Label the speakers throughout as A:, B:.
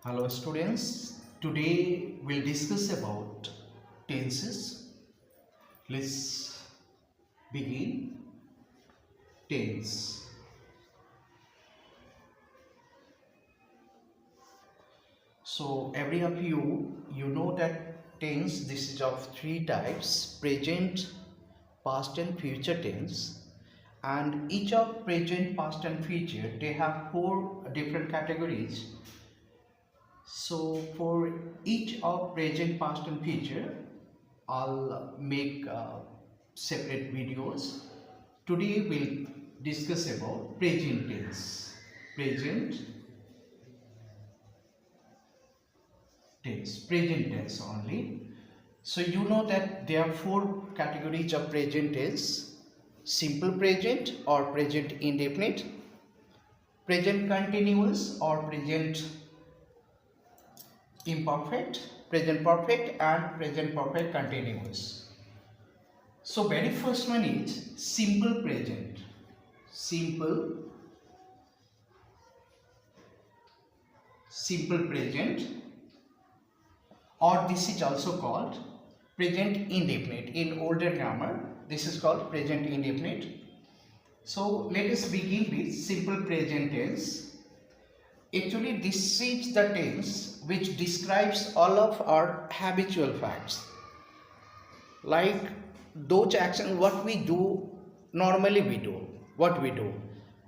A: Hello students, today we'll discuss about tenses. Let's begin. Tense. So every of you know that tense, this is of three types: present, past and future tense. And each of present, past and future, they have four different categories. So for each of present, past and future, I'll make separate videos. Today we'll discuss about present tense. Present tense only. So you know that there are four categories of present tense: simple present or present indefinite, present continuous or present imperfect, present perfect and present perfect continuous. So very first one is simple present. Simple present, or this is also called present indefinite. In older grammar this is called present indefinite. So let us begin with simple present tense. Actually this is the tense which describes all of our habitual facts, like those actions what we do normally what we do.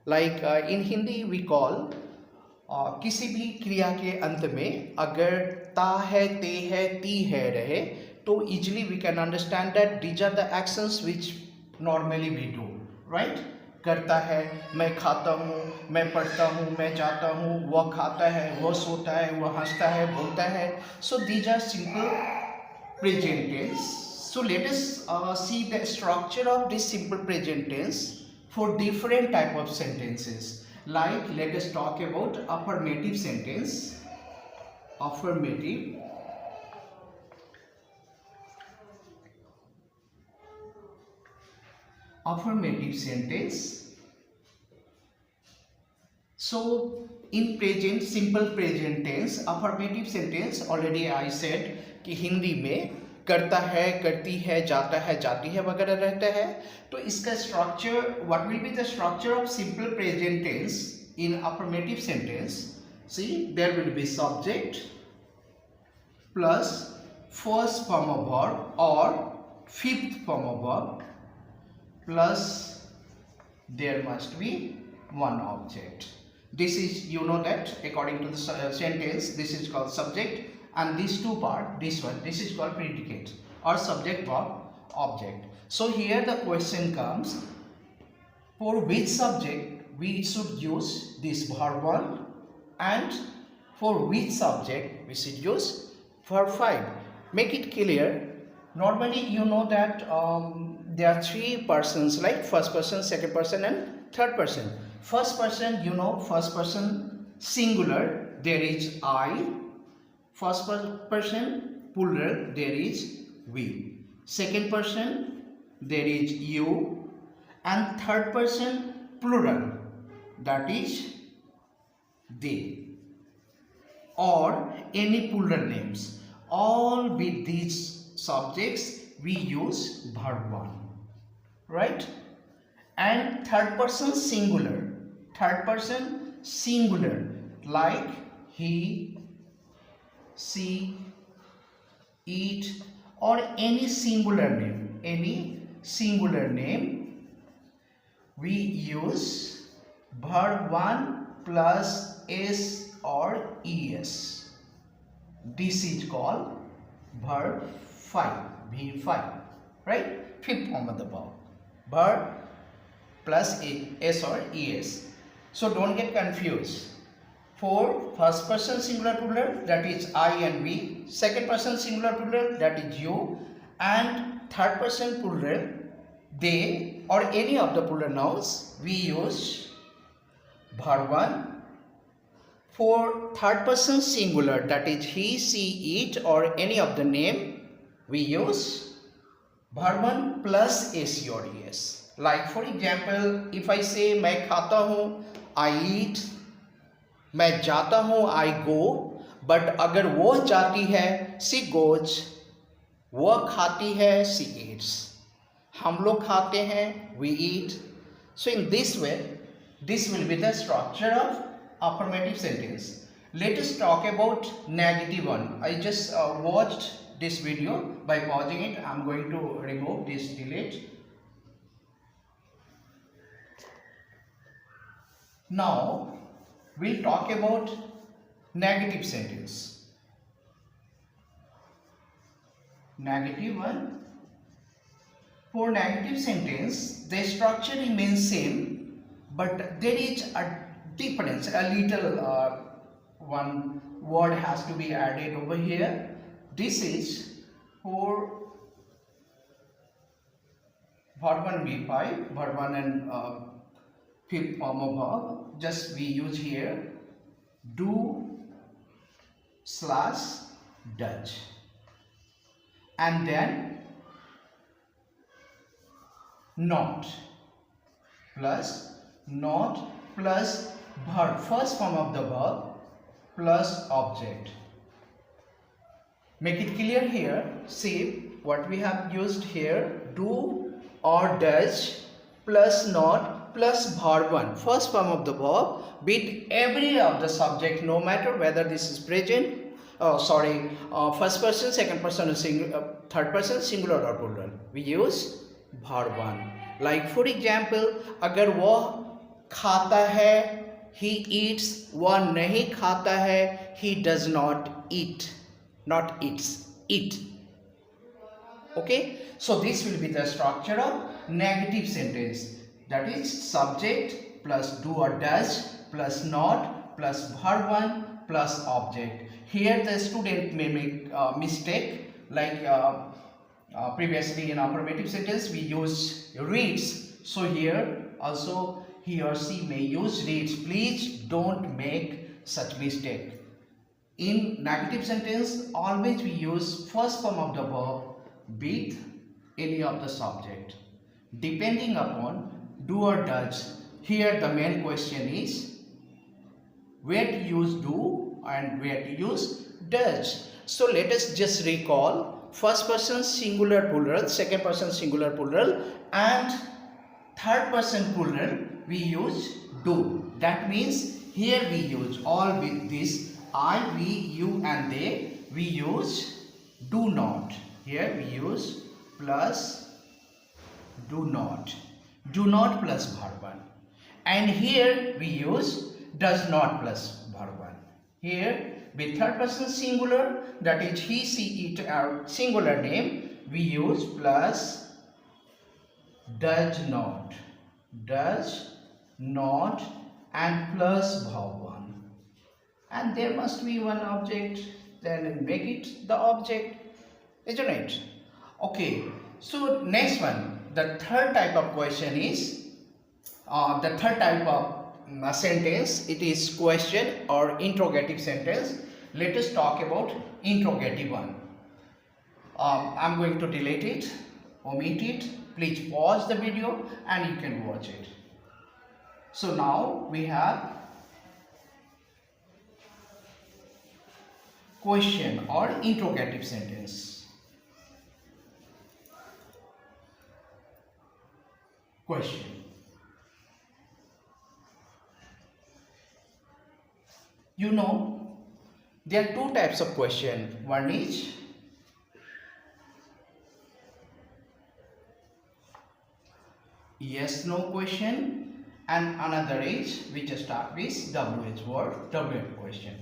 A: Like in Hindi we call किसी भी क्रिया के अंत में अगर ता है, ते है, ती है रहे तो easily we can understand that these are the actions which normally we do, right? करता है, मैं खाता हूँ, मैं पढ़ता हूँ, मैं जाता हूँ, वह खाता है, वह सोता है, वह हंसता है, बोलता है. So these are simple present tense. So let us see the structure of this simple present tense for different type of sentences. Like let us talk about affirmative sentence. Affirmative sentence. So in present, simple present tense, affirmative sentence already I said कि हिंदी में करता है, करती है, जाता है, जाती है वगैरह रहता है. तो इसका structure, what will be the structure of simple present tense in affirmative sentence? See, there will be subject plus first form of verb और fifth form of verb plus there must be one object. This is, you know that according to the sentence, this is called subject, and these two part, this is called predicate or subject verb object. So here the question comes, for which subject we should use this verb 1 and for which subject we should use verb 5. Make it clear. Normally you know that there are three persons, like first person, second person and third person. First person, you know, first person singular, there is I. First person plural, there is we. Second person, there is you. And third person plural, that is they, or any plural names. All with these subjects we use verb 1, right? And third person singular, like he, she, it, or any singular name, we use verb 1 plus s or es. This is called verb 5, v5, right? Fifth form of the verb, verb plus s or es. So don't get confused. For first person singular plural, that is I and we. Second person singular plural, that is you. And third person plural, they, or any of the plural nouns, we use verb 1. For third person singular, that is he, she, it, or any of the name, we use verb 1 plus s or es. Like for example, if I say मैं खाता हूँ, I eat, मैं जाता हूँ, I go, but अगर वो जाती है सी गोज, वह खाती है सी ईट्स, हम लोग खाते हैं we eat. So in this way this will be the structure of affirmative sentence. Let us talk about negative one. I just watched this video. By pausing it, I am going to remove this, delete. Now we'll talk about negative sentence. Negative one. For negative sentence, the structure remains same, but there is a difference, a little one word has to be added over here. This is for verb 1 V5, verb 1 and fifth form of verb. Just we use here do slash does, and then not plus verb, first form of the verb plus object. Make it clear here. See what we have used here, do or does plus not plus verb 1, first form of the verb with every of the subject, no matter whether this is present, first person, second person, or third person, singular or plural. We use verb 1. Like for example, अगर वह खाता है he eats, वह नहीं खाता है he does not eat, not eats, eat. Okay, so this will be the structure of negative sentence. That is subject plus do or does plus not plus verb 1 plus object. Here the student may make a mistake, like previously in affirmative sentence we use reads, so here also he or she may use reads. Please don't make such mistake. In negative sentence always we use first form of the verb with any of the subject depending upon do or does. Here the main question is where to use do and where to use does. So let us just recall first person singular plural, second person singular plural, and third person plural we use do. That means here we use all with this I, we, you and they, we use do not. Here we use plus do not plus verb 1, and here we use does not plus verb 1. Here with third person singular, that is he, she, it, our singular name, we use plus does not and plus verb 1, and there must be one object, then make it the object, isn't it? Okay, so next one, the third type of question is the third type of sentence, it is question or interrogative sentence. Let us talk about interrogative one. I'm going to delete it, omit it. Please pause the video and you can watch it. So now we have question or interrogative sentence. Question. You know, there are two types of question. One is yes no question, and another is which start with WH word, WH question.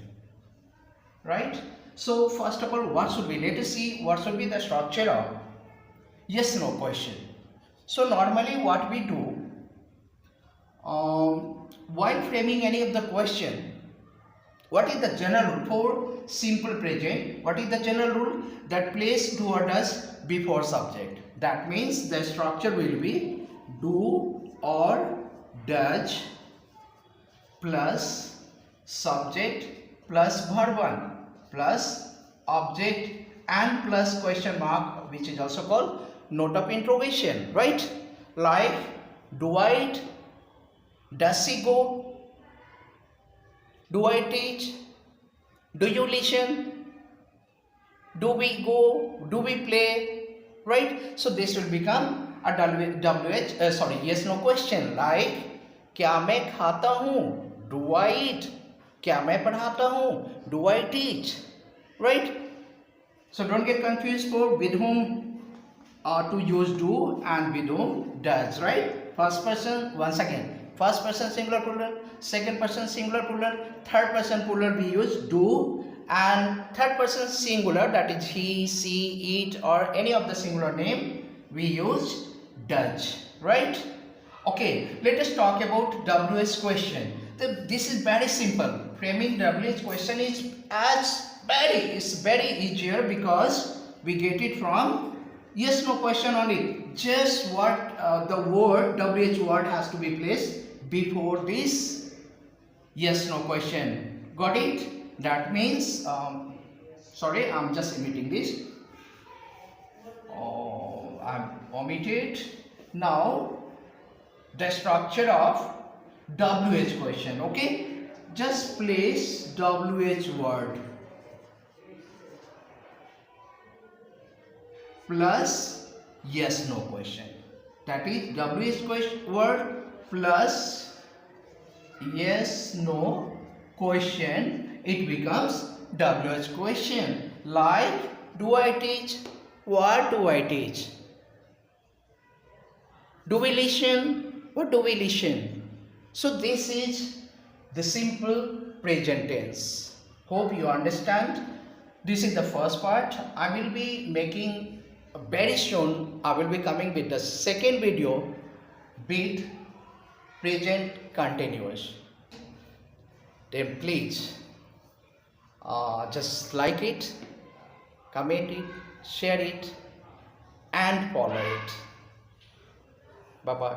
A: Right? So first of all, what should be? Let us see what should be the structure of yes no question. So normally what we do while framing any of the question, what is the general rule for simple present? What is the general rule? That place do or does before subject. That means the structure will be do or does plus subject plus verb 1 plus object and plus question mark, which is also called note of interrogation, right? Like do I eat? Does she go? Do I teach? Do you listen? Do we go? Do we play? Right? So this will become a yes no question like क्या मैं खाता हूँ? Do I eat? क्या मैं पढ़ाता हूँ? Do I teach? Right? So don't get confused for with whom to use do and with whom does, right? First person, once again, first person singular plural, second person singular plural, third person plural we use do, and third person singular, that is he, she, it, or any of the singular name we use does, right? Okay, let us talk about WH question. This is very simple. Framing WH question is very easier because we get it from yes no question only. Just what the word WH word has to be placed before this yes no question. Got it? That means sorry, I'm just omitting this. Oh, I'm omitted. Now the structure of WH question. Okay, just place WH word plus yes no question, that is WH question word plus yes no question, it becomes WH question. Like, do I teach? What do I teach? Do we listen? What do we listen? So this is the simple present tense. Hope you understand. This is the first part. I will be making very soon. I will be coming with the second video with present continuous. Then please just like it, comment it, share it, and follow it. Bye bye.